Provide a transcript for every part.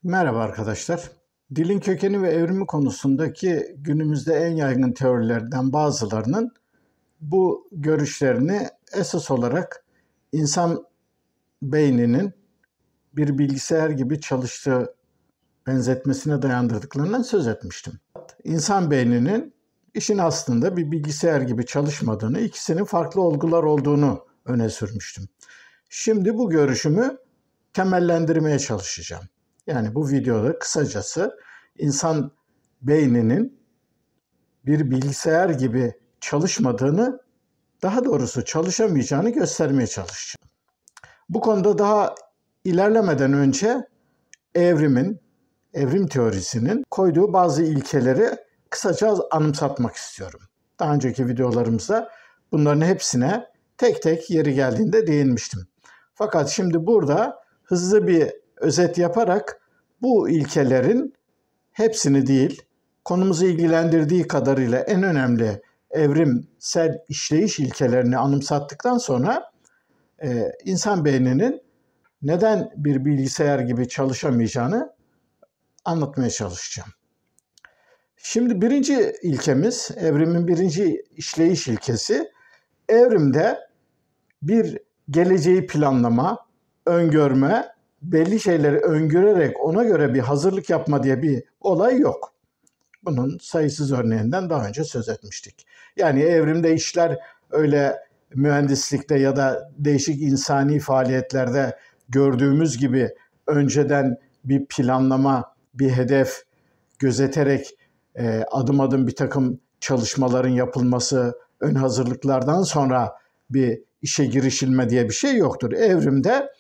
Merhaba arkadaşlar. Dilin kökeni ve evrimi konusundaki günümüzde en yaygın teorilerden bazılarının bu görüşlerini esas olarak insan beyninin bir bilgisayar gibi çalıştığı benzetmesine dayandırdıklarından söz etmiştim. İnsan beyninin işin aslında bir bilgisayar gibi çalışmadığını, ikisinin farklı olgular olduğunu öne sürmüştüm. Şimdi bu görüşümü temellendirmeye çalışacağım. Yani bu videoda kısacası insan beyninin bir bilgisayar gibi çalışmadığını, daha doğrusu çalışamayacağını göstermeye çalışacağım. Bu konuda daha ilerlemeden önce evrim teorisinin koyduğu bazı ilkeleri kısaca anımsatmak istiyorum. Daha önceki videolarımızda bunların hepsine tek tek yeri geldiğinde değinmiştim. Fakat şimdi burada hızlı bir özet yaparak bu ilkelerin hepsini değil, konumuzu ilgilendirdiği kadarıyla en önemli evrimsel işleyiş ilkelerini anımsattıktan sonra insan beyninin neden bir bilgisayar gibi çalışamayacağını anlatmaya çalışacağım. Şimdi birinci ilkemiz, evrimin birinci işleyiş ilkesi, evrimde bir geleceği planlama, öngörme, belli şeyleri öngörerek ona göre bir hazırlık yapma diye bir olay yok. Bunun sayısız örneğinden daha önce söz etmiştik. Yani evrimde işler öyle mühendislikte ya da değişik insani faaliyetlerde gördüğümüz gibi önceden bir planlama, bir hedef gözeterek adım adım bir takım çalışmaların yapılması, ön hazırlıklardan sonra bir işe girişilme diye bir şey yoktur. Evrimde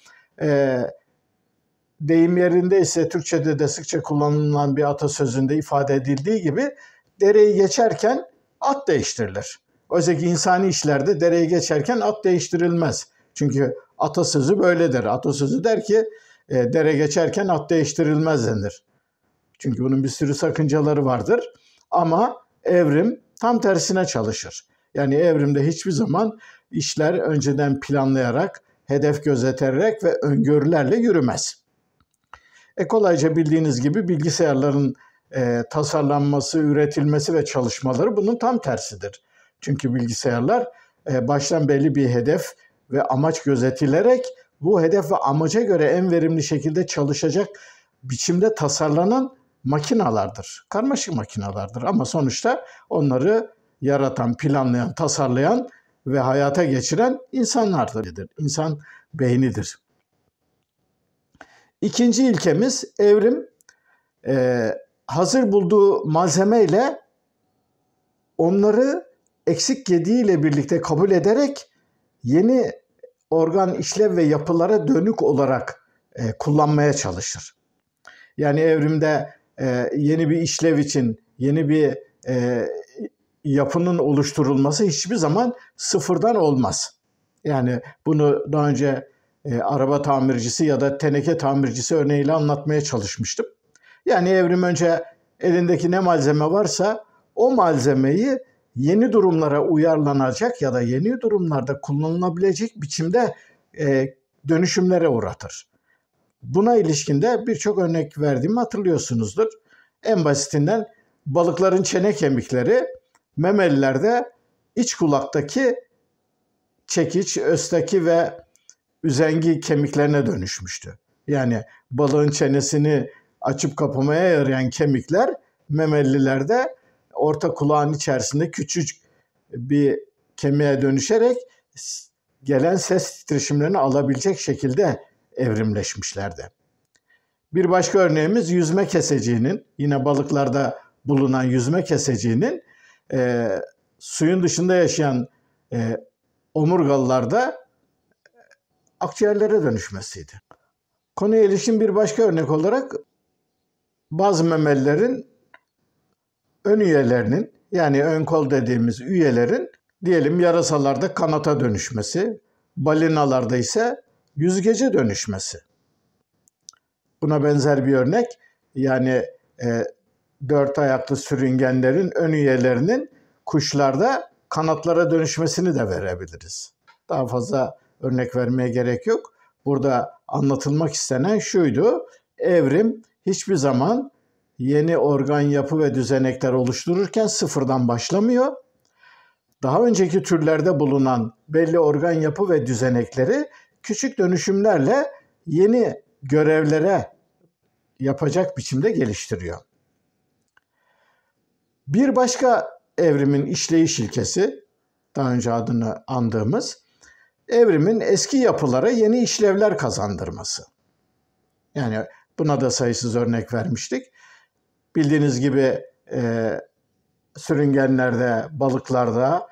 deyim yerindeyse Türkçe'de de sıkça kullanılan bir atasözünde ifade edildiği gibi dereyi geçerken at değiştirilir. Oysa ki insani işlerde dereyi geçerken at değiştirilmez. Çünkü atasözü böyledir. Atasözü der ki dere geçerken at değiştirilmez denir. Çünkü bunun bir sürü sakıncaları vardır. Ama evrim tam tersine çalışır. Yani evrimde hiçbir zaman işler önceden planlayarak, hedef gözeterek ve öngörülerle yürümez. Kolayca bildiğiniz gibi bilgisayarların tasarlanması, üretilmesi ve çalışmaları bunun tam tersidir. Çünkü bilgisayarlar baştan belli bir hedef ve amaç gözetilerek bu hedef ve amaca göre en verimli şekilde çalışacak biçimde tasarlanan makinalardır. Karmaşık makinalardır ama sonuçta onları yaratan, planlayan, tasarlayan ve hayata geçiren insanlardır. İnsan beynidir. İkinci ilkemiz evrim hazır bulduğu malzemeyle onları eksik gediğiyle birlikte kabul ederek yeni organ, işlev ve yapılara dönük olarak kullanmaya çalışır. Yani evrimde yeni bir işlev için yeni bir yapının oluşturulması hiçbir zaman sıfırdan olmaz. Yani bunu daha önce araba tamircisi ya da teneke tamircisi örneğiyle anlatmaya çalışmıştım. Yani evrim önce elindeki ne malzeme varsa o malzemeyi yeni durumlara uyarlanacak ya da yeni durumlarda kullanılabilecek biçimde dönüşümlere uğratır. Buna ilişkin de birçok örnek verdiğimi hatırlıyorsunuzdur. En basitinden balıkların çene kemikleri memelilerde iç kulaktaki çekiç, östaki ve üzengi kemiklerine dönüşmüştü. Yani balığın çenesini açıp kapamaya yarayan kemikler memelilerde orta kulağın içerisinde küçük bir kemiğe dönüşerek gelen ses titreşimlerini alabilecek şekilde evrimleşmişlerdi. Bir başka örneğimiz yüzme keseciğinin, yine balıklarda bulunan yüzme keseciğinin suyun dışında yaşayan omurgalılarda akciğerlere dönüşmesiydi. Konuya ilişkin bir başka örnek olarak bazı memelilerin ön üyelerinin, yani ön kol dediğimiz üyelerin diyelim yarasalarda kanata dönüşmesi, balinalarda ise yüzgece dönüşmesi. Buna benzer bir örnek, yani dört ayaklı sürüngenlerin ön üyelerinin kuşlarda kanatlara dönüşmesini de verebiliriz. Daha fazla örnek vermeye gerek yok. Burada anlatılmak istenen şuydu: evrim hiçbir zaman yeni organ yapı ve düzenekler oluştururken sıfırdan başlamıyor. Daha önceki türlerde bulunan belli organ yapı ve düzenekleri küçük dönüşümlerle yeni görevlere yapacak biçimde geliştiriyor. Bir başka evrimin işleyiş ilkesi, daha önce adını andığımız, evrimin eski yapılara yeni işlevler kazandırması. Yani buna da sayısız örnek vermiştik. Bildiğiniz gibi sürüngenlerde, balıklarda,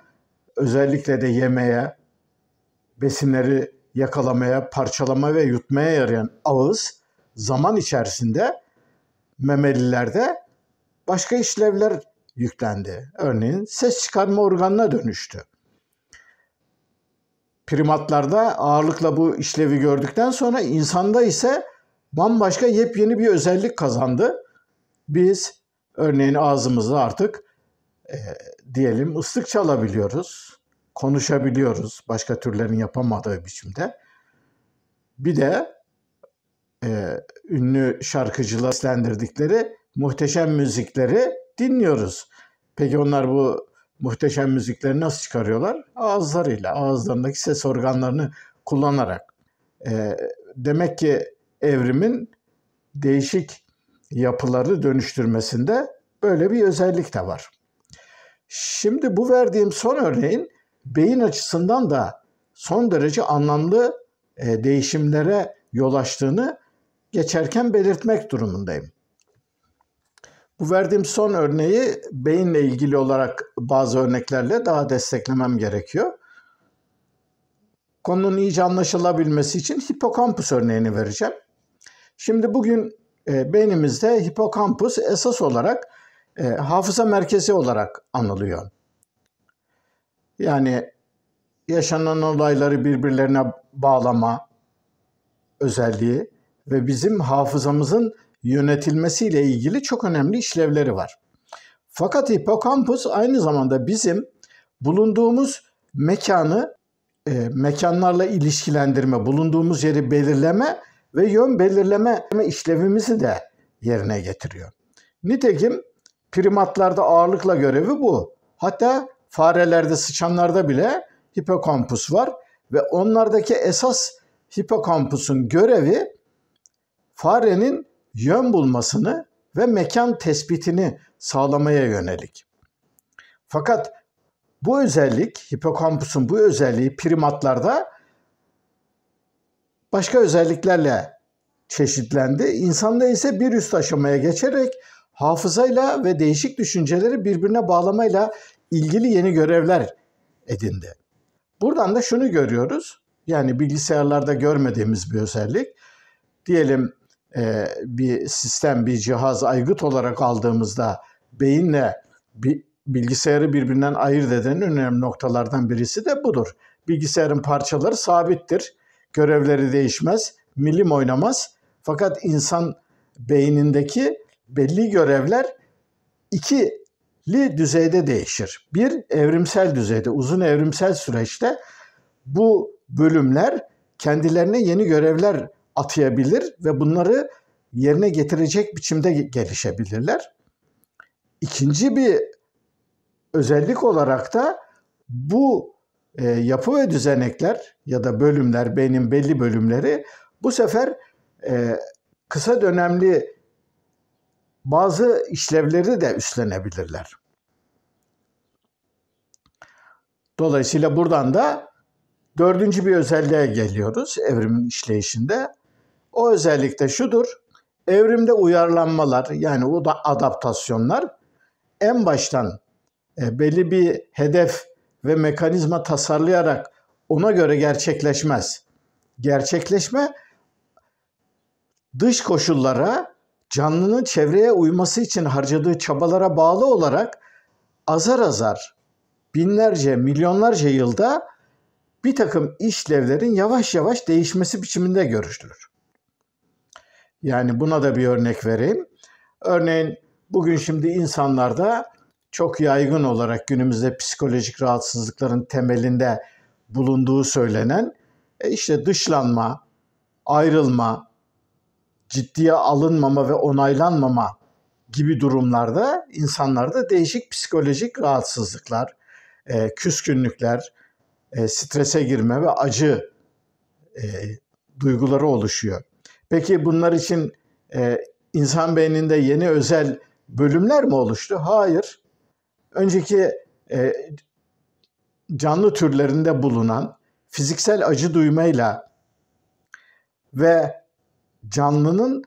özellikle de yemeye, besinleri yakalamaya, parçalamaya ve yutmaya yarayan ağız zaman içerisinde memelilerde başka işlevler yüklendi. Örneğin ses çıkarma organına dönüştü. Primatlarda ağırlıkla bu işlevi gördükten sonra insanda ise bambaşka yepyeni bir özellik kazandı. Biz örneğin ağzımızla artık diyelim ıslık çalabiliyoruz, konuşabiliyoruz başka türlerin yapamadığı biçimde. Bir de ünlü şarkıcılar seslendirdikleri muhteşem müzikleri dinliyoruz. Peki onlar bu muhteşem müzikleri nasıl çıkarıyorlar? Ağızlarıyla, ağızlarındaki ses organlarını kullanarak. Demek ki evrimin değişik yapıları dönüştürmesinde böyle bir özellik de var. Şimdi bu verdiğim son örneğin beyin açısından da son derece anlamlı değişimlere yol açtığını geçerken belirtmek durumundayım. Bu verdiğim son örneği beyinle ilgili olarak bazı örneklerle daha desteklemem gerekiyor. Konunun iyice anlaşılabilmesi için hipokampus örneğini vereceğim. Şimdi bugün beynimizde hipokampus esas olarak hafıza merkezi olarak anılıyor. Yani yaşanan olayları birbirlerine bağlama özelliği ve bizim hafızamızın yönetilmesiyle ilgili çok önemli işlevleri var. Fakat hipokampus aynı zamanda bizim bulunduğumuz mekanı, mekanlarla ilişkilendirme, bulunduğumuz yeri belirleme ve yön belirleme işlevimizi de yerine getiriyor. Nitekim primatlarda ağırlıkla görevi bu. Hatta farelerde, sıçanlarda bile hipokampus var ve onlardaki esas hipokampusun görevi farenin yön bulmasını ve mekan tespitini sağlamaya yönelik. Fakat bu özellik, hipokampusun bu özelliği primatlarda başka özelliklerle çeşitlendi. İnsanda ise bir üst aşamaya geçerek hafızayla ve değişik düşünceleri birbirine bağlamayla ilgili yeni görevler edindi. Buradan da şunu görüyoruz. Yani bilgisayarlarda görmediğimiz bir özellik. Diyelim bir sistem, bir cihaz aygıt olarak aldığımızda beyinle bilgisayarı birbirinden ayırt eden önemli noktalardan birisi de budur. Bilgisayarın parçaları sabittir. Görevleri değişmez, milim oynamaz. Fakat insan beynindeki belli görevler ikili düzeyde değişir. Bir, evrimsel düzeyde, uzun evrimsel süreçte bu bölümler kendilerine yeni görevler atayabilir ve bunları yerine getirecek biçimde gelişebilirler. İkinci bir özellik olarak da bu yapı ve düzenekler ya da bölümler, beynin belli bölümleri bu sefer kısa dönemli bazı işlevleri de üstlenebilirler. Dolayısıyla buradan da dördüncü bir özelliğe geliyoruz evrimin işleyişinde. O özellik de şudur: evrimde uyarlanmalar, yani o da adaptasyonlar en baştan belli bir hedef ve mekanizma tasarlayarak ona göre gerçekleşmez. Gerçekleşme dış koşullara, canlının çevreye uyması için harcadığı çabalara bağlı olarak azar azar binlerce, milyonlarca yılda bir takım işlevlerin yavaş yavaş değişmesi biçiminde görüştürür. Yani buna da bir örnek vereyim. Örneğin bugün şimdi insanlarda çok yaygın olarak günümüzde psikolojik rahatsızlıkların temelinde bulunduğu söylenen işte dışlanma, ayrılma, ciddiye alınmama ve onaylanmama gibi durumlarda insanlarda değişik psikolojik rahatsızlıklar, küskünlükler, strese girme ve acı duyguları oluşuyor. Peki bunlar için insan beyninde yeni özel bölümler mi oluştu? Hayır. Önceki canlı türlerinde bulunan fiziksel acı duymayla ve canlının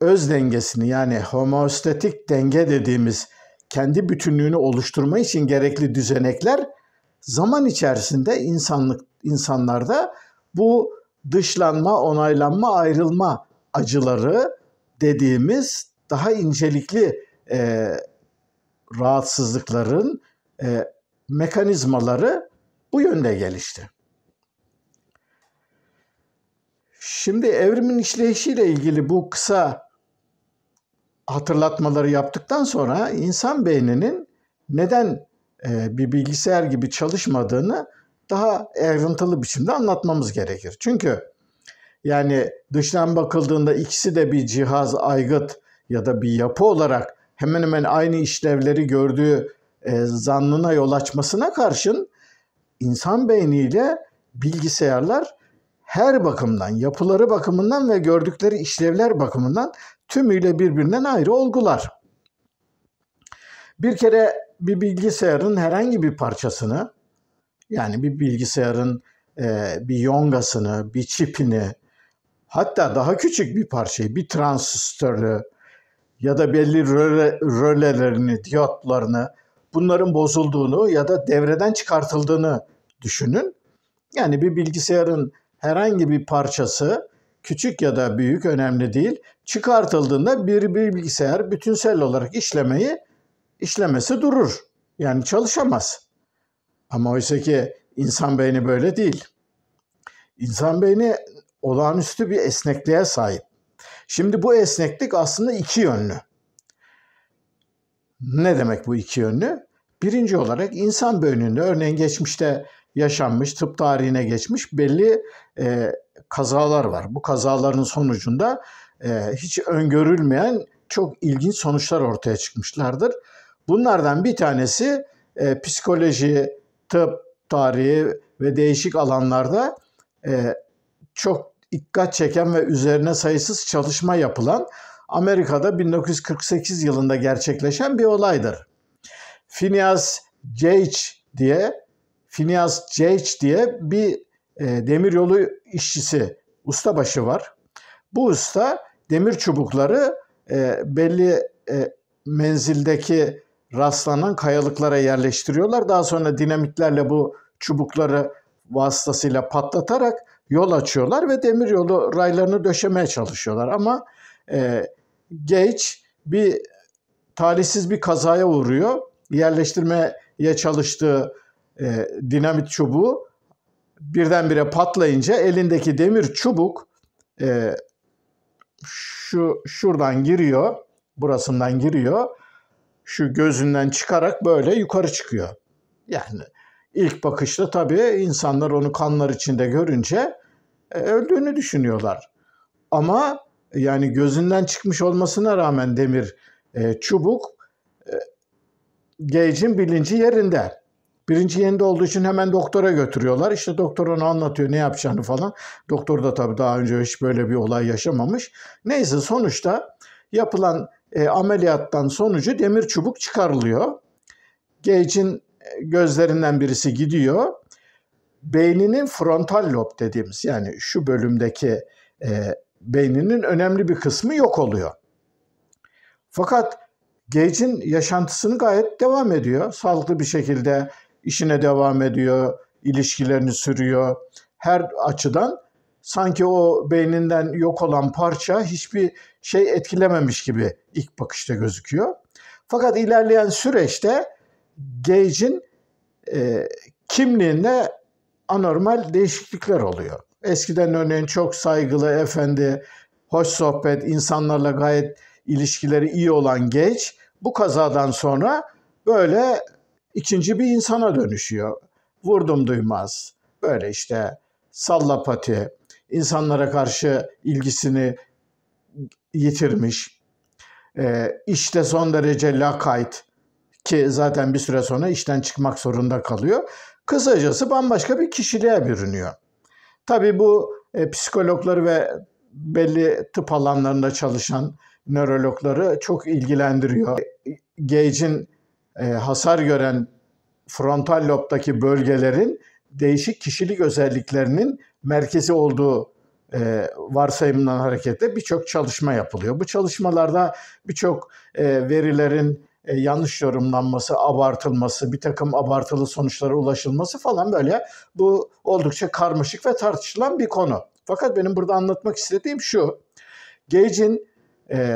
öz dengesini, yani homeostatik denge dediğimiz kendi bütünlüğünü oluşturma için gerekli düzenekler zaman içerisinde insanlarda bu dışlanma, onaylanma, ayrılma acıları dediğimiz daha incelikli rahatsızlıkların mekanizmaları bu yönde gelişti. Şimdi evrimin işleyişiyle ilgili bu kısa hatırlatmaları yaptıktan sonra insan beyninin neden bir bilgisayar gibi çalışmadığını daha ayrıntılı biçimde anlatmamız gerekir. Çünkü yani dıştan bakıldığında ikisi de bir cihaz, aygıt ya da bir yapı olarak hemen hemen aynı işlevleri gördüğü zannına yol açmasına karşın insan beyniyle bilgisayarlar her bakımdan, yapıları bakımından ve gördükleri işlevler bakımından tümüyle birbirinden ayrı olgular. Bir kere bir bilgisayarın herhangi bir parçasını, yani bir bilgisayarın bir yongasını, bir çipini, hatta daha küçük bir parçayı, bir transistörü ya da belli rölelerini, diyotlarını, bunların bozulduğunu ya da devreden çıkartıldığını düşünün. Yani bir bilgisayarın herhangi bir parçası, küçük ya da büyük önemli değil, çıkartıldığında bir bilgisayar bütünsel olarak işlemesi durur. Yani çalışamaz. Ama oysa ki insan beyni böyle değil. İnsan beyni olağanüstü bir esnekliğe sahip. Şimdi bu esneklik aslında iki yönlü. Ne demek bu iki yönlü? Birinci olarak insan beyninde örneğin geçmişte yaşanmış, tıp tarihine geçmiş belli kazalar var. Bu kazaların sonucunda hiç öngörülmeyen çok ilginç sonuçlar ortaya çıkmışlardır. Bunlardan bir tanesi psikoloji, tıp tarihi ve değişik alanlarda çok dikkat çeken ve üzerine sayısız çalışma yapılan Amerika'da 1948 yılında gerçekleşen bir olaydır. Phineas Gage diye bir demiryolu işçisi, ustabaşı var. Bu usta demir çubukları belli menzildeki rastlanan kayalıklara yerleştiriyorlar. Daha sonra dinamitlerle bu çubukları vasıtasıyla patlatarak yol açıyorlar ve demiryolu raylarını döşemeye çalışıyorlar. Ama Gage bir talihsiz bir kazaya uğruyor. Yerleştirmeye çalıştığı dinamit çubuğu birdenbire patlayınca elindeki demir çubuk şuradan giriyor, burasından giriyor, şu gözünden çıkarak böyle yukarı çıkıyor. Yani ilk bakışta tabii insanlar onu kanlar içinde görünce öldüğünü düşünüyorlar. Ama yani gözünden çıkmış olmasına rağmen demir çubuk Gage'in bilinci yerinde. Bilinci yerinde olduğu için hemen doktora götürüyorlar. İşte doktor ona anlatıyor ne yapacağını falan. Doktor da tabii daha önce hiç böyle bir olay yaşamamış. Neyse sonuçta yapılan ameliyattan sonucu demir çubuk çıkarılıyor. Gage'in gözlerinden birisi gidiyor. Beyninin frontal lob dediğimiz, yani şu bölümdeki beyninin önemli bir kısmı yok oluyor. Fakat Gage'in yaşantısını gayet devam ediyor. Sağlıklı bir şekilde işine devam ediyor, ilişkilerini sürüyor. Her açıdan sanki o beyninden yok olan parça hiçbir şey etkilememiş gibi ilk bakışta gözüküyor. Fakat ilerleyen süreçte Gage'in kimliğinde anormal değişiklikler oluyor. Eskiden örneğin çok saygılı, efendi, hoş sohbet, insanlarla gayet ilişkileri iyi olan Gage bu kazadan sonra böyle ikinci bir insana dönüşüyor. Vurdum duymaz, böyle işte sallapati, insanlara karşı ilgisini yitirmiş, işte son derece lakayt ki zaten bir süre sonra işten çıkmak zorunda kalıyor. Kısacası bambaşka bir kişiliğe bürünüyor. Tabii bu psikologları ve belli tıp alanlarında çalışan nörologları çok ilgilendiriyor. Gage'in hasar gören frontal lobdaki bölgelerin değişik kişilik özelliklerinin merkezi olduğu varsayımından hareketle birçok çalışma yapılıyor. Bu çalışmalarda birçok verilerin yanlış yorumlanması, abartılması, bir takım abartılı sonuçlara ulaşılması falan böyle bu oldukça karmaşık ve tartışılan bir konu. Fakat benim burada anlatmak istediğim şu, Gage'in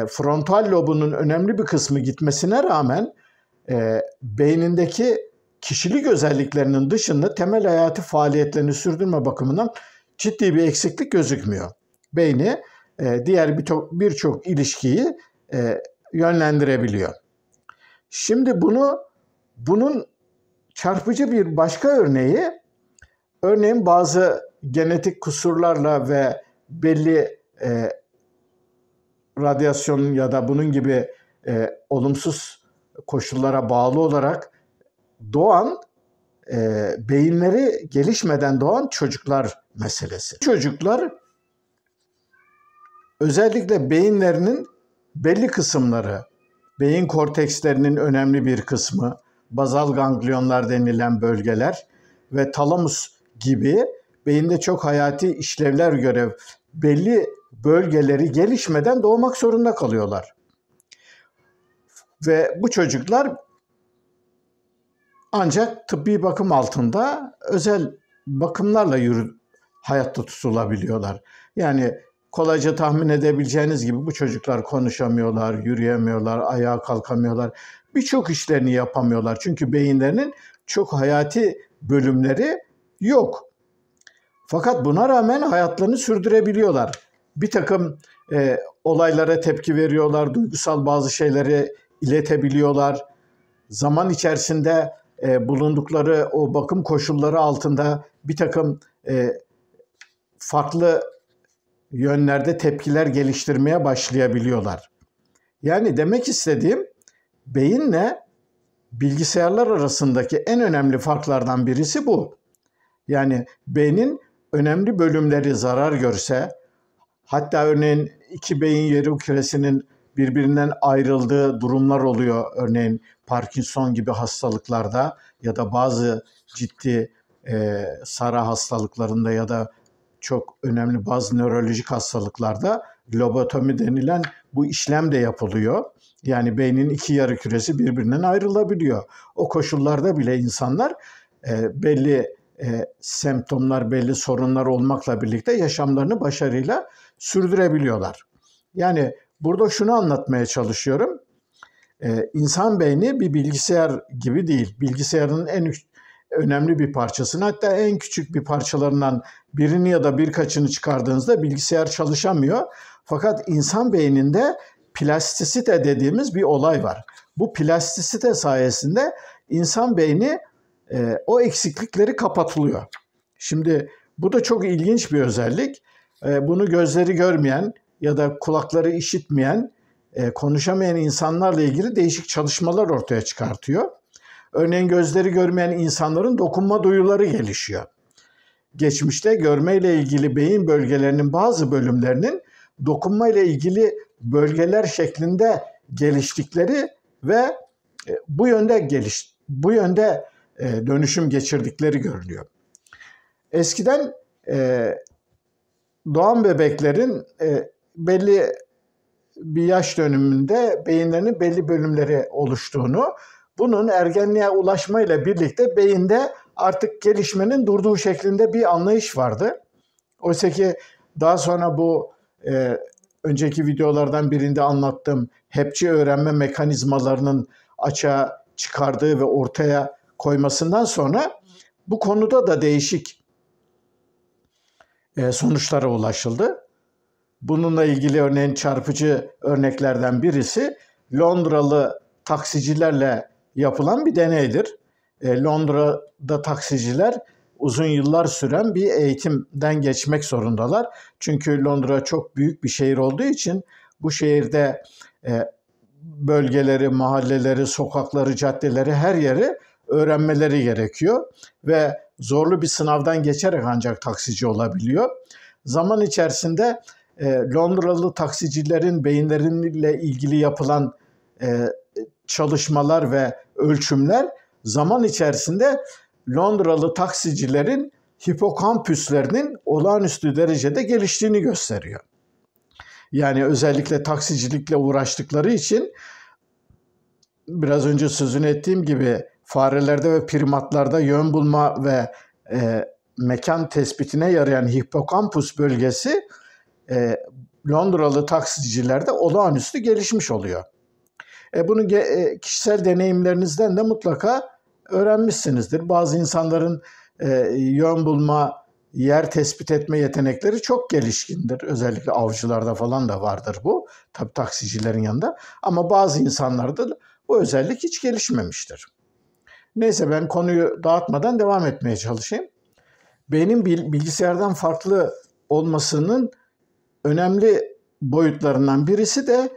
frontal lobunun önemli bir kısmı gitmesine rağmen beynindeki kişilik özelliklerinin dışında temel hayati faaliyetlerini sürdürme bakımından ciddi bir eksiklik gözükmüyor. Beyni diğer birçok ilişkiyi yönlendirebiliyor. Şimdi bunun çarpıcı bir başka örneğin bazı genetik kusurlarla ve belli radyasyon ya da bunun gibi olumsuz koşullara bağlı olarak doğan beyinleri gelişmeden doğan çocuklar meselesi. Çocuklar özellikle beyinlerinin belli kısımları, beyin kortekslerinin önemli bir kısmı, bazal ganglionlar denilen bölgeler ve talamus gibi beyinde çok hayati işlevler görev belli bölgeleri gelişmeden doğmak zorunda kalıyorlar. Ve bu çocuklar ancak tıbbi bakım altında özel bakımlarla hayatta tutulabiliyorlar. Yani kolayca tahmin edebileceğiniz gibi bu çocuklar konuşamıyorlar, yürüyemiyorlar, ayağa kalkamıyorlar. Birçok işlerini yapamıyorlar. Çünkü beyinlerinin çok hayati bölümleri yok. Fakat buna rağmen hayatlarını sürdürebiliyorlar. Bir takım olaylara tepki veriyorlar, duygusal bazı şeyleri iletebiliyorlar. Zaman içerisinde bulundukları o bakım koşulları altında bir takım farklı yönlerde tepkiler geliştirmeye başlayabiliyorlar. Yani demek istediğim beyinle bilgisayarlar arasındaki en önemli farklardan birisi bu. Yani beynin önemli bölümleri zarar görse, hatta örneğin iki beyin yeri küresinin birbirinden ayrıldığı durumlar oluyor. Örneğin Parkinson gibi hastalıklarda ya da bazı ciddi SARA hastalıklarında ya da çok önemli bazı nörolojik hastalıklarda lobotomi denilen bu işlem de yapılıyor. Yani beynin iki yarı küresi birbirinden ayrılabiliyor. O koşullarda bile insanlar belli semptomlar, belli sorunlar olmakla birlikte yaşamlarını başarıyla sürdürebiliyorlar. Yani burada şunu anlatmaya çalışıyorum. İnsan beyni bir bilgisayar gibi değil. Bilgisayarın en önemli bir parçasını, hatta en küçük bir parçalarından birini ya da birkaçını çıkardığınızda bilgisayar çalışamıyor. Fakat insan beyninde plastisite dediğimiz bir olay var. Bu plastisite sayesinde insan beyni o eksiklikleri kapatılıyor. Şimdi bu da çok ilginç bir özellik. Bunu gözleri görmeyen ya da kulakları işitmeyen, konuşamayan insanlarla ilgili değişik çalışmalar ortaya çıkartıyor. Örneğin gözleri görmeyen insanların dokunma duyuları gelişiyor. Geçmişte görmeyle ilgili beyin bölgelerinin bazı bölümlerinin dokunmayla ilgili bölgeler şeklinde geliştikleri ve bu yönde dönüşüm geçirdikleri görülüyor. Eskiden doğan bebeklerin belli bir yaş dönümünde beyinlerinin belli bölümleri oluştuğunu, bunun ergenliğe ulaşmayla birlikte beyinde artık gelişmenin durduğu şeklinde bir anlayış vardı. Oysa ki daha sonra bu önceki videolardan birinde anlattığım hepçi öğrenme mekanizmalarının açığa çıkardığı ve ortaya koymasından sonra bu konuda da değişik sonuçlara ulaşıldı. Bununla ilgili örneğin çarpıcı örneklerden birisi Londralı taksicilerle yapılan bir deneydir. Londra'da taksiciler uzun yıllar süren bir eğitimden geçmek zorundalar. Çünkü Londra çok büyük bir şehir olduğu için bu şehirde bölgeleri, mahalleleri, sokakları, caddeleri, her yeri öğrenmeleri gerekiyor ve zorlu bir sınavdan geçerek ancak taksici olabiliyor. Zaman içerisinde Londralı taksicilerin beyinleriyle ilgili yapılan çalışmalar ve ölçümler zaman içerisinde Londralı taksicilerin hipokampüslerinin olağanüstü derecede geliştiğini gösteriyor. Yani özellikle taksicilikle uğraştıkları için biraz önce sözünü ettiğim gibi farelerde ve primatlarda yön bulma ve mekan tespitine yarayan hipokampus bölgesi Londralı taksicilerde olağanüstü gelişmiş oluyor. Bunu kişisel deneyimlerinizden de mutlaka öğrenmişsinizdir. Bazı insanların yön bulma, yer tespit etme yetenekleri çok gelişkindir. Özellikle avcılarda falan da vardır bu. Tabii taksicilerin yanında. Ama bazı insanlarda bu özellik hiç gelişmemiştir. Neyse, ben konuyu dağıtmadan devam etmeye çalışayım. Beynin bilgisayardan farklı olmasının önemli boyutlarından birisi de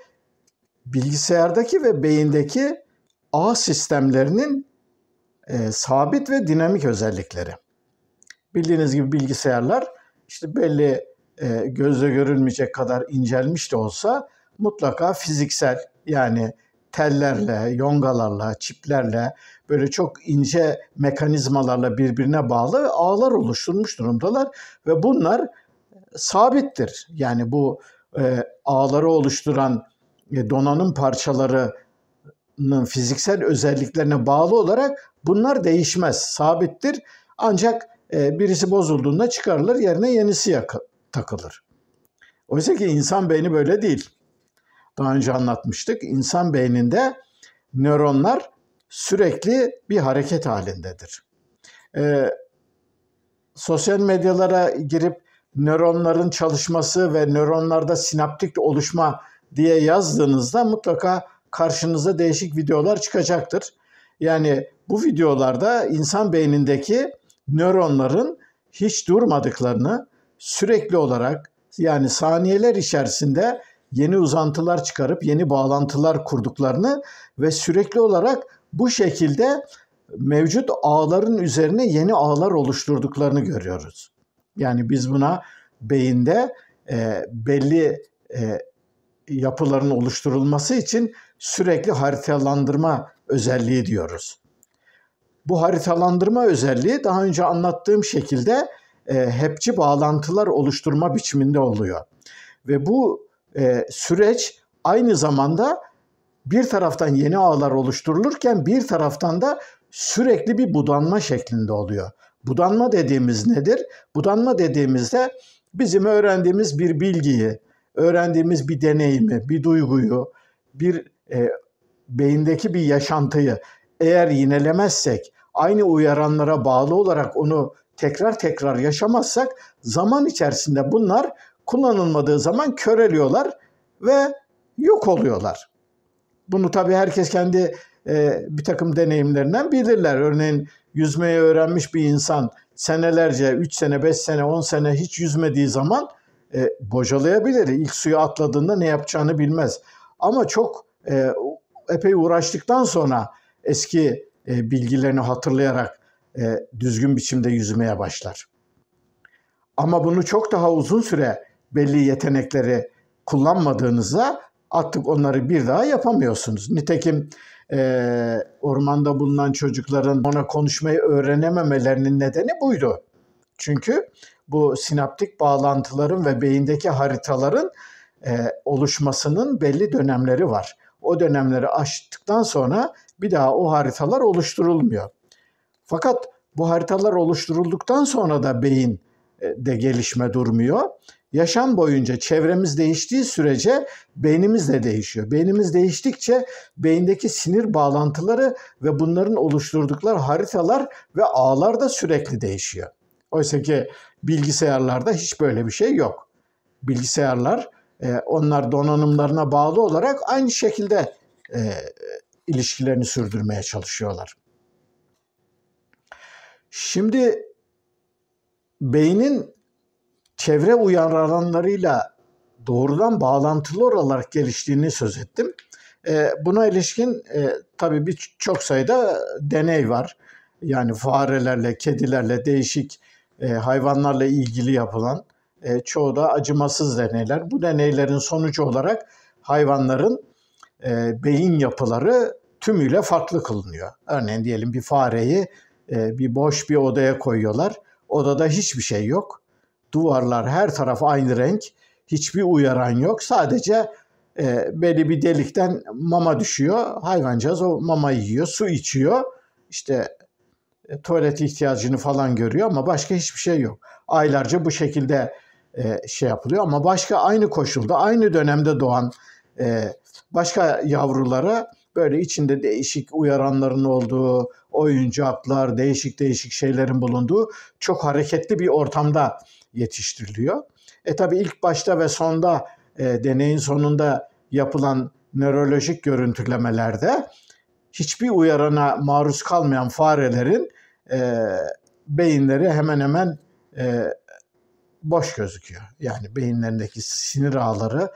bilgisayardaki ve beyindeki ağ sistemlerinin sabit ve dinamik özellikleri. Bildiğiniz gibi bilgisayarlar işte belli gözle görülmeyecek kadar incelmiş de olsa mutlaka fiziksel, yani tellerle, yongalarla, çiplerle, böyle çok ince mekanizmalarla birbirine bağlı ağlar oluşturmuş durumdalar ve bunlar sabittir. Yani bu ağları oluşturan donanım parçalarının fiziksel özelliklerine bağlı olarak bunlar değişmez, sabittir. Ancak birisi bozulduğunda çıkarılır, yerine yenisi takılır. Oysa ki insan beyni böyle değil. Daha önce anlatmıştık. İnsan beyninde nöronlar sürekli bir hareket halindedir. Sosyal medyalara girip nöronların çalışması ve nöronlarda sinaptik oluşma diye yazdığınızda mutlaka karşınıza değişik videolar çıkacaktır. Yani bu videolarda insan beynindeki nöronların hiç durmadıklarını, sürekli olarak, yani saniyeler içerisinde yeni uzantılar çıkarıp yeni bağlantılar kurduklarını ve sürekli olarak bu şekilde mevcut ağların üzerine yeni ağlar oluşturduklarını görüyoruz. Yani biz buna beyinde belli yapıların oluşturulması için sürekli haritalandırma özelliği diyoruz. Bu haritalandırma özelliği daha önce anlattığım şekilde hepçi bağlantılar oluşturma biçiminde oluyor. Ve bu süreç aynı zamanda bir taraftan yeni ağlar oluşturulurken bir taraftan da sürekli bir budanma şeklinde oluyor. Budanma dediğimiz nedir? Budanma dediğimizde bizim öğrendiğimiz bir bilgiyi, öğrendiğimiz bir deneyimi, bir duyguyu, bir beyindeki bir yaşantıyı eğer yinelemezsek, aynı uyaranlara bağlı olarak onu tekrar tekrar yaşamazsak zaman içerisinde bunlar kullanılmadığı zaman köreliyorlar ve yok oluyorlar. Bunu tabii herkes kendi bir takım deneyimlerinden bilirler. Örneğin yüzmeyi öğrenmiş bir insan senelerce, 3 sene, 5 sene, 10 sene hiç yüzmediği zaman bocalayabilir. İlk suya atladığında ne yapacağını bilmez. Ama çok epey uğraştıktan sonra eski bilgilerini hatırlayarak düzgün biçimde yüzmeye başlar. Ama bunu çok daha uzun süre belli yetenekleri kullanmadığınızda artık onları bir daha yapamıyorsunuz. Nitekim ormanda bulunan çocukların ona konuşmayı öğrenememelerinin nedeni buydu. Çünkü bu sinaptik bağlantıların ve beyindeki haritaların oluşmasının belli dönemleri var. O dönemleri aştıktan sonra bir daha o haritalar oluşturulmuyor. Fakat bu haritalar oluşturulduktan sonra da beyin de gelişme durmuyor. Yaşam boyunca çevremiz değiştiği sürece beynimiz de değişiyor. Beynimiz değiştikçe beyindeki sinir bağlantıları ve bunların oluşturdukları haritalar ve ağlar da sürekli değişiyor. Oysa ki bilgisayarlarda hiç böyle bir şey yok. Bilgisayarlar onlar donanımlarına bağlı olarak aynı şekilde ilişkilerini sürdürmeye çalışıyorlar. Şimdi beynin çevre uyaranlarıyla doğrudan bağlantılı olarak geliştiğini söz ettim. Buna ilişkin tabii çok sayıda deney var. Yani farelerle, kedilerle, değişik hayvanlarla ilgili yapılan çoğu da acımasız deneyler. Bu deneylerin sonucu olarak hayvanların beyin yapıları tümüyle farklı kılınıyor. Örneğin diyelim bir fareyi bir boş bir odaya koyuyorlar. Odada hiçbir şey yok. Duvarlar her taraf aynı renk. Hiçbir uyaran yok. Sadece belli bir delikten mama düşüyor. Hayvancağız o mamayı yiyor, su içiyor. İşte tuvalet ihtiyacını falan görüyor ama başka hiçbir şey yok. Aylarca bu şekilde şey yapılıyor ama başka aynı koşulda, aynı dönemde doğan başka yavrulara böyle içinde değişik uyaranların olduğu, oyuncaklar, değişik şeylerin bulunduğu çok hareketli bir ortamda yetiştiriliyor. Tabii ilk başta ve sonda deneyin sonunda yapılan nörolojik görüntülemelerde hiçbir uyarana maruz kalmayan farelerin beyinleri hemen hemen boş gözüküyor. Yani beyinlerindeki sinir ağları,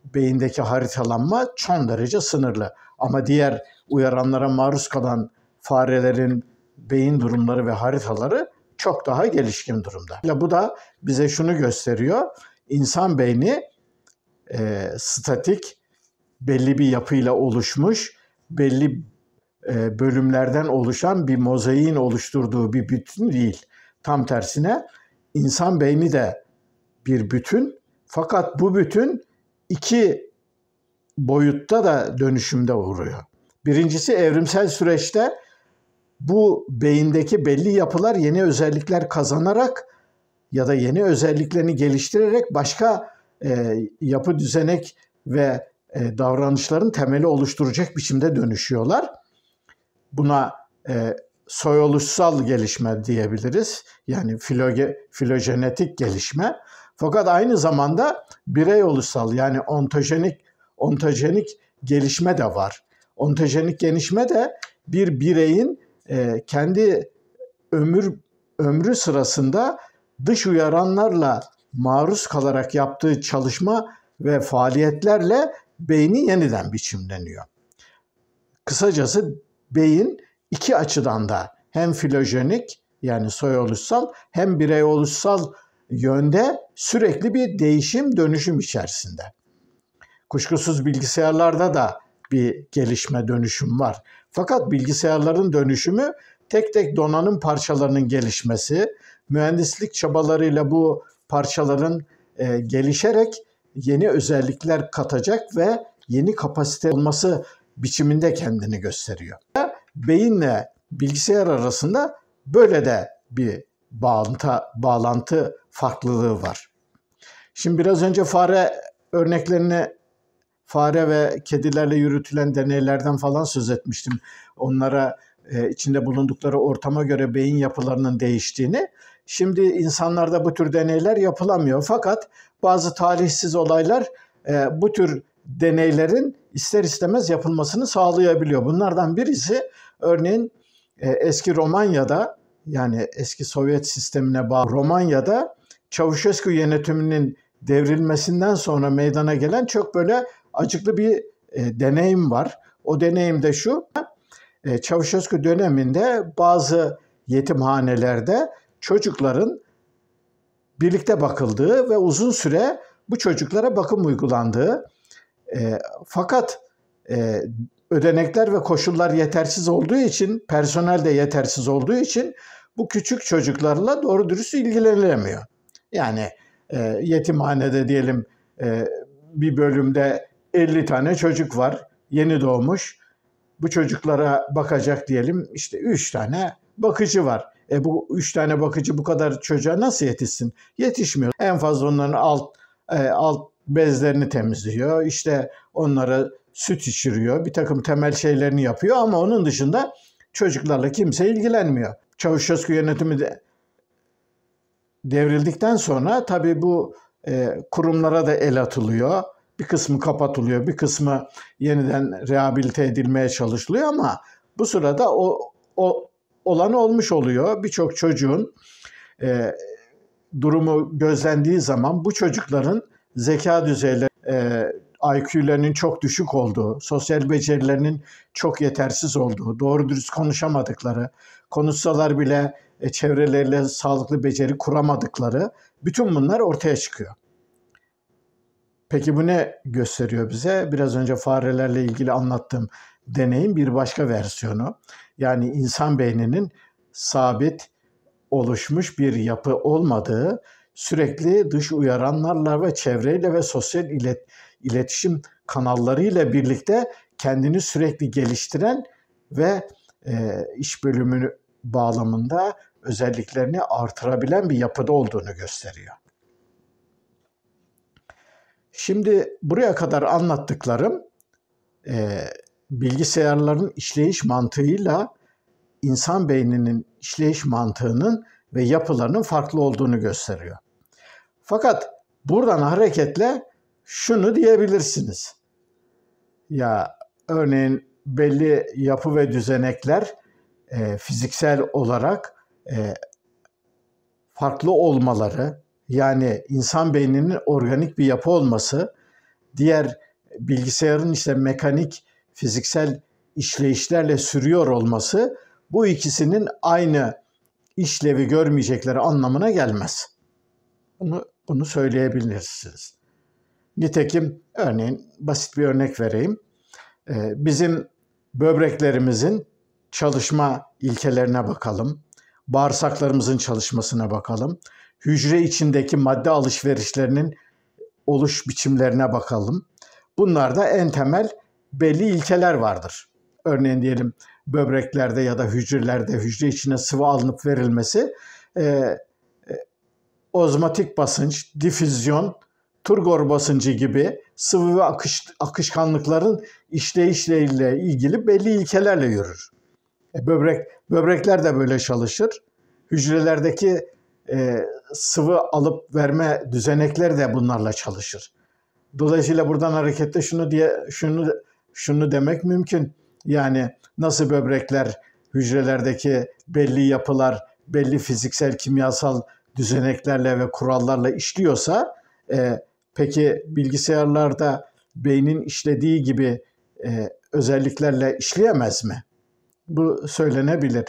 beyindeki haritalanma son derece sınırlı. Ama diğer uyaranlara maruz kalan farelerin beyin durumları ve haritaları çok daha gelişkin durumda. Bu da bize şunu gösteriyor. İnsan beyni statik, belli bir yapıyla oluşmuş, belli bölümlerden oluşan bir mozaiğin oluşturduğu bir bütün değil. Tam tersine insan beyni de bir bütün, fakat bu bütün iki boyutta da dönüşümde uğruyor. Birincisi evrimsel süreçte bu beyindeki belli yapılar yeni özellikler kazanarak ya da yeni özelliklerini geliştirerek başka yapı, düzenek ve davranışların temeli oluşturacak biçimde dönüşüyorlar. Buna soyoluşsal gelişme diyebiliriz. Yani filogenetik gelişme. Fakat aynı zamanda birey oluşsal yani ontojenik gelişme de var. Ontojenik gelişme de bir bireyin kendi ömrü sırasında dış uyaranlarla maruz kalarak yaptığı çalışma ve faaliyetlerle beyni yeniden biçimleniyor. Kısacası beyin iki açıdan da hem filojenik yani soyoluşsal hem birey oluşsal yönde sürekli bir değişim dönüşüm içerisinde. Kuşkusuz bilgisayarlarda da bir gelişme dönüşüm var. Fakat bilgisayarların dönüşümü tek tek donanım parçalarının gelişmesi, mühendislik çabalarıyla bu parçaların gelişerek yeni özellikler katacak ve yeni kapasite olması biçiminde kendini gösteriyor. Beyinle bilgisayar arasında böyle de bir bağlantı farklılığı var. Şimdi biraz önce fare ve kedilerle yürütülen deneylerden falan söz etmiştim. Onlara içinde bulundukları ortama göre beyin yapılarının değiştiğini. Şimdi insanlarda bu tür deneyler yapılamıyor. Fakat bazı talihsiz olaylar bu tür deneylerin ister istemez yapılmasını sağlayabiliyor. Bunlardan birisi örneğin eski Romanya'da yani eski Sovyet sistemine bağlı Romanya'da Çavuşescu yönetiminin devrilmesinden sonra meydana gelen çok böyle acıklı bir deneyim var. O deneyim de şu, Çavuşescu döneminde bazı yetimhanelerde çocukların birlikte bakıldığı ve uzun süre bu çocuklara bakım uygulandığı fakat ödenekler ve koşullar yetersiz olduğu için, personel de yetersiz olduğu için bu küçük çocuklarla doğru dürüst ilgilenilemiyor. Yani yetimhanede diyelim bir bölümde 50 tane çocuk var, yeni doğmuş. Bu çocuklara bakacak diyelim işte 3 tane bakıcı var. Bu 3 tane bakıcı bu kadar çocuğa nasıl yetişsin? Yetişmiyor. En fazla onların alt bezlerini temizliyor. İşte onlara süt içiriyor. Bir takım temel şeylerini yapıyor ama onun dışında çocuklarla kimse ilgilenmiyor. Çavuşescu yönetimi de devrildikten sonra tabii bu kurumlara da el atılıyor. Bir kısmı kapatılıyor, bir kısmı yeniden rehabilite edilmeye çalışılıyor ama bu sırada olan olmuş oluyor. Birçok çocuğun durumu gözlendiği zaman bu çocukların zeka düzeyleri, IQ'lerinin çok düşük olduğu, sosyal becerilerinin çok yetersiz olduğu, doğru dürüst konuşamadıkları, konuşsalar bile çevreleriyle sağlıklı beceri kuramadıkları, bütün bunlar ortaya çıkıyor. Peki bu ne gösteriyor bize? Biraz önce farelerle ilgili anlattığım deneyin bir başka versiyonu. Yani insan beyninin sabit oluşmuş bir yapı olmadığı, sürekli dış uyaranlarla ve çevreyle ve sosyal iletişim kanallarıyla birlikte kendini sürekli geliştiren ve iş bölümü bağlamında özelliklerini artırabilen bir yapıda olduğunu gösteriyor. Şimdi buraya kadar anlattıklarım bilgisayarların işleyiş mantığıyla insan beyninin işleyiş mantığının ve yapılarının farklı olduğunu gösteriyor. Fakat buradan hareketle şunu diyebilirsiniz. Ya örneğin belli yapı ve düzenekler fiziksel olarak farklı olmaları, yani insan beyninin organik bir yapı olması, diğer bilgisayarın işte mekanik, fiziksel işleyişlerle sürüyor olması, bu ikisinin aynı işlevi görmeyecekleri anlamına gelmez. Bunu söyleyebilirsiniz. Nitekim örneğin basit bir örnek vereyim. Bizim böbreklerimizin çalışma ilkelerine bakalım. Bağırsaklarımızın çalışmasına bakalım. Hücre içindeki madde alışverişlerinin oluş biçimlerine bakalım. Bunlarda en temel belli ilkeler vardır. Örneğin diyelim böbreklerde ya da hücrelerde hücre içine sıvı alınıp verilmesi, ozmotik basınç, difüzyon, turgor basıncı gibi sıvı ve akışkanlıkların işleyişleriyle ilgili belli ilkelerle yürür. Böbrekler de böyle çalışır. Hücrelerdeki sıvı alıp verme düzenekleri de bunlarla çalışır. Dolayısıyla buradan hareketle şunu demek mümkün. Yani nasıl böbrekler hücrelerdeki belli yapılar, belli fiziksel, kimyasal düzeneklerle ve kurallarla işliyorsa, peki bilgisayarlarda beynin işlediği gibi özelliklerle işleyemez mi? Bu söylenebilir.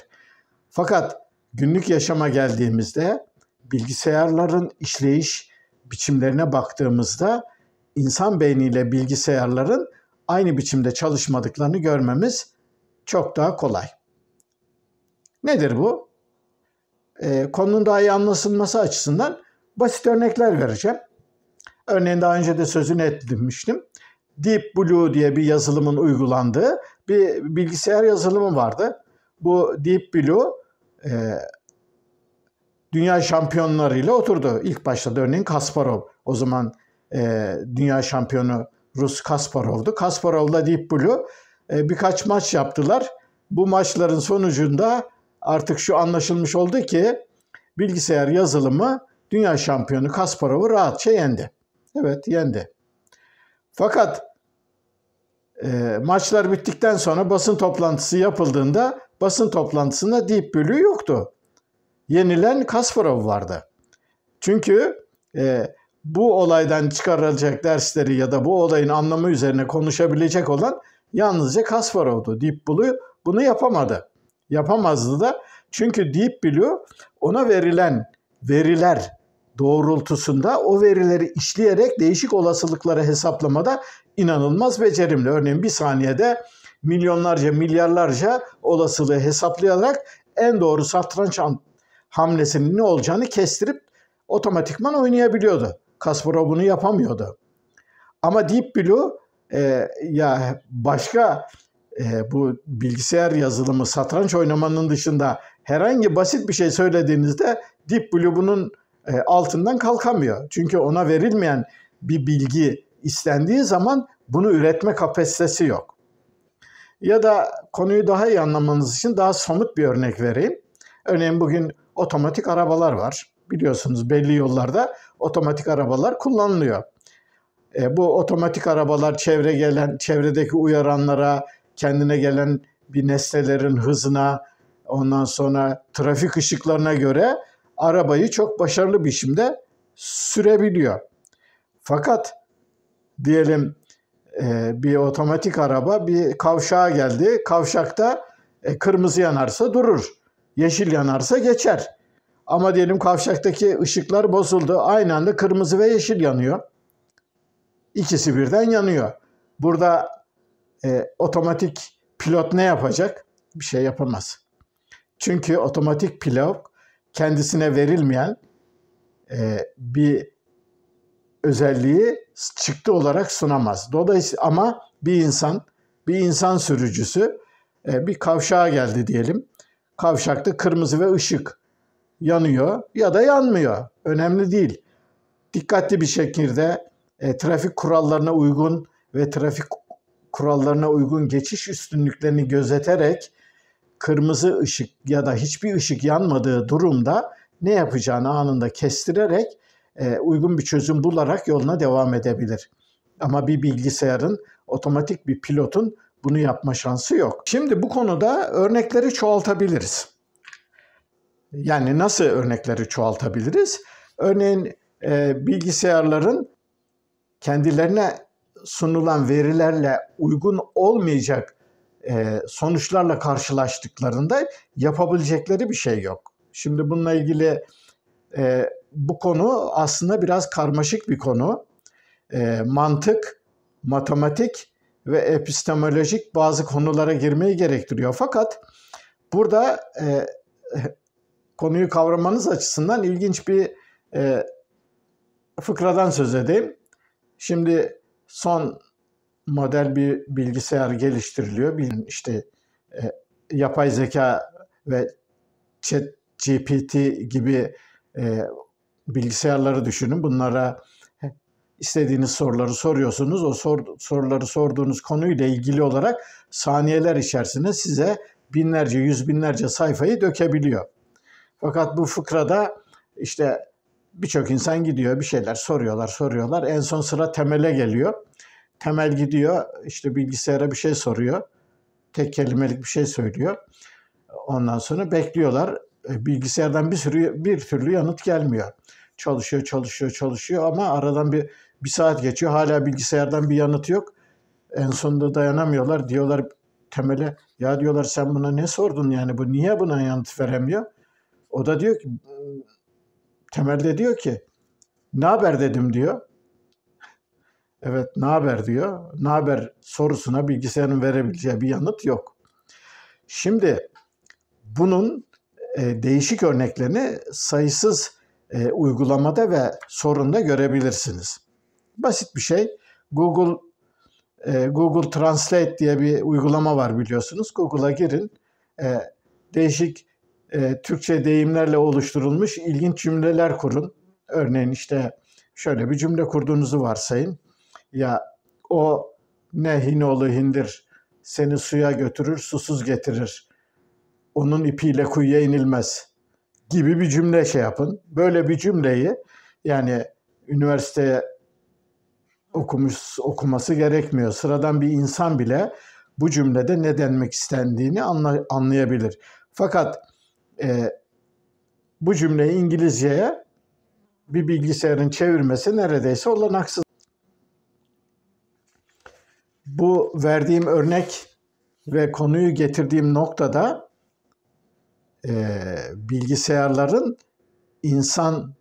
Fakat günlük yaşama geldiğimizde bilgisayarların işleyiş biçimlerine baktığımızda insan beyniyle bilgisayarların aynı biçimde çalışmadıklarını görmemiz çok daha kolay. Nedir bu? Konunun daha iyi anlaşılması açısından basit örnekler vereceğim. Örneğin daha önce de sözünü etmiştim. Deep Blue diye bir yazılımın uygulandığı bir bilgisayar yazılımı vardı. Bu Deep Blue dünya şampiyonlarıyla oturdu. İlk başta da örneğin Kasparov. O zaman dünya şampiyonu Rus Kasparov'du. Kasparov'la Deep Blue birkaç maç yaptılar. Bu maçların sonucunda artık şu anlaşılmış oldu ki bilgisayar yazılımı dünya şampiyonu Kasparov'u rahatça yendi. Evet, yendi. Fakat maçlar bittikten sonra basın toplantısı yapıldığında basın toplantısında Deep Blue yoktu. Yenilen Kasparov vardı. Çünkü bu olaydan çıkarılacak dersleri ya da bu olayın anlamı üzerine konuşabilecek olan yalnızca Kasparov'du. Deep Blue bunu yapamadı. Yapamazdı da, çünkü Deep Blue ona verilen veriler doğrultusunda o verileri işleyerek değişik olasılıkları hesaplamada inanılmaz becerimli. Örneğin bir saniyede milyonlarca, milyarlarca olasılığı hesaplayarak en doğru satranç hamlesinin ne olacağını kestirip otomatikman oynayabiliyordu. Kasparov bunu yapamıyordu. Ama Deep Blue ya başka bu bilgisayar yazılımı satranç oynamanın dışında herhangi basit bir şey söylediğinizde Deep Blue bunun altından kalkamıyor. Çünkü ona verilmeyen bir bilgi istendiği zaman bunu üretme kapasitesi yok. Ya da konuyu daha iyi anlamanız için daha somut bir örnek vereyim. Örneğin bugün otomatik arabalar var. Biliyorsunuz belli yollarda otomatik arabalar kullanılıyor. Bu otomatik arabalar çevredeki uyaranlara, kendine gelen bir nesnelerin hızına, ondan sonra trafik ışıklarına göre arabayı çok başarılı biçimde sürebiliyor. Fakat diyelim bir otomatik araba bir kavşağa geldi. Kavşakta kırmızı yanarsa durur. Yeşil yanarsa geçer. Ama diyelim kavşaktaki ışıklar bozuldu. Aynı anda kırmızı ve yeşil yanıyor. İkisi birden yanıyor. Burada otomatik pilot ne yapacak? Bir şey yapamaz. Çünkü otomatik pilot kendisine verilmeyen bir özelliği çıktı olarak sunamaz. Dolayısıyla ama bir insan sürücüsü bir kavşağa geldi diyelim. Kavşakta kırmızı ve ışık yanıyor ya da yanmıyor. Önemli değil. Dikkatli bir şekilde trafik kurallarına uygun ve trafik kurallarına uygun geçiş üstünlüklerini gözeterek kırmızı ışık ya da hiçbir ışık yanmadığı durumda ne yapacağını anında kestirerek uygun bir çözüm bularak yoluna devam edebilir. Ama bir bilgisayarın, otomatik bir pilotun bunu yapma şansı yok. Şimdi bu konuda örnekleri çoğaltabiliriz. Yani nasıl örnekleri çoğaltabiliriz? Örneğin bilgisayarların kendilerine sunulan verilerle uygun olmayacak sonuçlarla karşılaştıklarında yapabilecekleri bir şey yok. Şimdi bununla ilgili bu konu aslında biraz karmaşık bir konu. Mantık, matematik ve epistemolojik bazı konulara girmeyi gerektiriyor. Fakat burada konuyu kavramanız açısından ilginç bir fıkradan söz edeyim. Şimdi son model bir bilgisayar geliştiriliyor. İşte yapay zeka ve ChatGPT gibi bilgisayarları düşünün. Bunlara istediğiniz soruları soruyorsunuz. O soruları sorduğunuz konuyla ilgili olarak saniyeler içerisinde size binlerce, yüz binlerce sayfayı dökebiliyor. Fakat bu fıkrada işte birçok insan gidiyor, bir şeyler soruyorlar. En son sıra Temel'e geliyor. Temel gidiyor, işte bilgisayara bir şey soruyor. Tek kelimelik bir şey söylüyor. Ondan bekliyorlar. Bilgisayardan bir türlü yanıt gelmiyor. Çalışıyor ama aradan bir saat geçiyor. Hala bilgisayardan bir yanıt yok. En sonunda dayanamıyorlar. Diyorlar Temel'e, ya diyorlar sen buna ne sordun yani bu niye buna yanıt veremiyor? O da diyor ki, Temel diyor ki, ne haber dedim diyor. Evet, ne haber diyor. Ne haber sorusuna bilgisayarın verebileceği bir yanıt yok. Şimdi bunun değişik örneklerini sayısız uygulamada ve sorunda görebilirsiniz. Basit bir şey. Google Translate diye bir uygulama var biliyorsunuz. Google'a girin. Değişik Türkçe deyimlerle oluşturulmuş ilginç cümleler kurun. Örneğin işte şöyle bir cümle kurduğunuzu varsayın. Ya o ne hinoğlu hindir, seni suya götürür, susuz getirir. Onun ipiyle kuyuya inilmez gibi bir cümle yapın. Böyle bir cümleyi yani üniversiteye okuması gerekmiyor. Sıradan bir insan bile bu cümlede ne denmek istendiğini anlayabilir. Fakat bu cümleyi İngilizceye bir bilgisayarın çevirmesi neredeyse olanaksız. Bu verdiğim örnek ve konuyu getirdiğim noktada bilgisayarların insan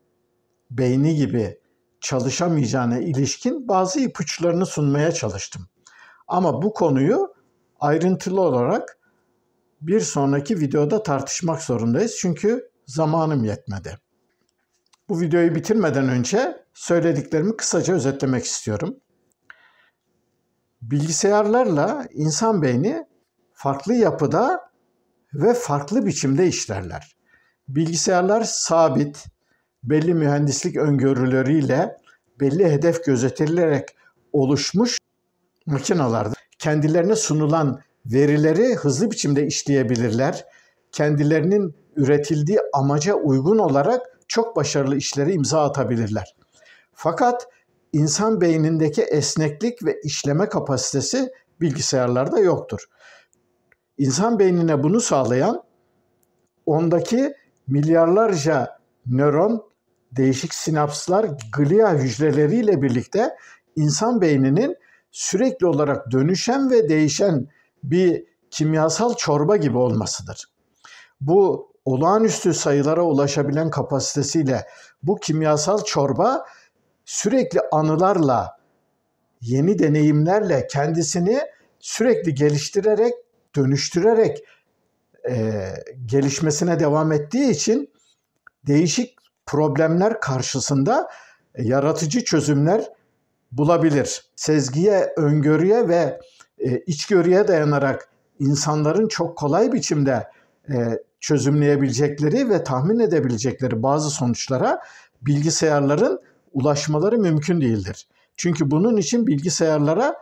beyni gibi çalışamayacağına ilişkin bazı ipuçlarını sunmaya çalıştım. Ama bu konuyu ayrıntılı olarak bir sonraki videoda tartışmak zorundayız. Çünkü zamanım yetmedi. Bu videoyu bitirmeden önce söylediklerimi kısaca özetlemek istiyorum. Bilgisayarlarla insan beyni farklı yapıda ve farklı biçimde işlerler. Bilgisayarlar sabit, belli mühendislik öngörüleriyle belli hedef gözetilerek oluşmuş makinelerdir. Kendilerine sunulan verileri hızlı biçimde işleyebilirler. Kendilerinin üretildiği amaca uygun olarak çok başarılı işlere imza atabilirler. Fakat insan beynindeki esneklik ve işleme kapasitesi bilgisayarlarda yoktur. İnsan beynine bunu sağlayan ondaki milyarlarca nöron değişik sinapslar glia hücreleriyle birlikte insan beyninin sürekli olarak dönüşen ve değişen bir kimyasal çorba gibi olmasıdır. Bu olağanüstü sayılara ulaşabilen kapasitesiyle bu kimyasal çorba sürekli anılarla, yeni deneyimlerle kendisini sürekli geliştirerek, dönüştürerek gelişmesine devam ettiği için değişik problemler karşısında yaratıcı çözümler bulabilir. Sezgiye, öngörüye ve içgörüye dayanarak insanların çok kolay biçimde çözümleyebilecekleri ve tahmin edebilecekleri bazı sonuçlara bilgisayarların ulaşmaları mümkün değildir. Çünkü bunun için bilgisayarlara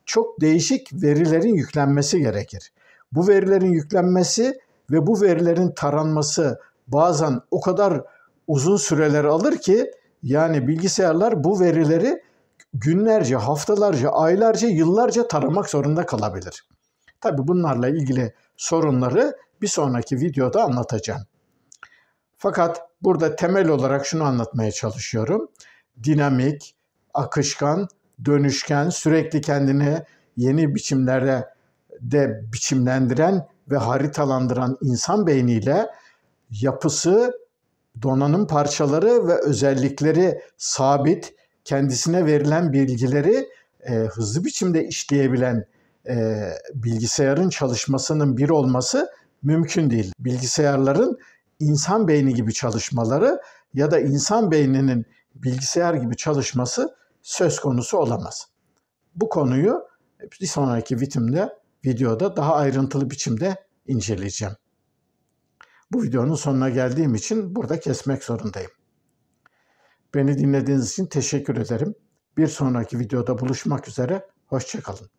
çok değişik verilerin yüklenmesi gerekir. Bu verilerin yüklenmesi ve bu verilerin taranması bazen o kadar uzun süreler alır ki yani bilgisayarlar bu verileri günlerce, haftalarca, aylarca, yıllarca taramak zorunda kalabilir. Tabii bunlarla ilgili sorunları bir sonraki videoda anlatacağım. Fakat burada temel olarak şunu anlatmaya çalışıyorum. Dinamik, akışkan, dönüşken, sürekli kendini yeni biçimlerde de biçimlendiren ve haritalandıran insan beyniyle yapısı, donanım parçaları ve özellikleri sabit, kendisine verilen bilgileri hızlı biçimde işleyebilen bilgisayarın çalışmasının bir olması mümkün değil. Bilgisayarların insan beyni gibi çalışmaları ya da insan beyninin bilgisayar gibi çalışması söz konusu olamaz. Bu konuyu bir sonraki videoda daha ayrıntılı biçimde inceleyeceğim. Bu videonun sonuna geldiğim için burada kesmek zorundayım. Beni dinlediğiniz için teşekkür ederim. Bir sonraki videoda buluşmak üzere. Hoşça kalın.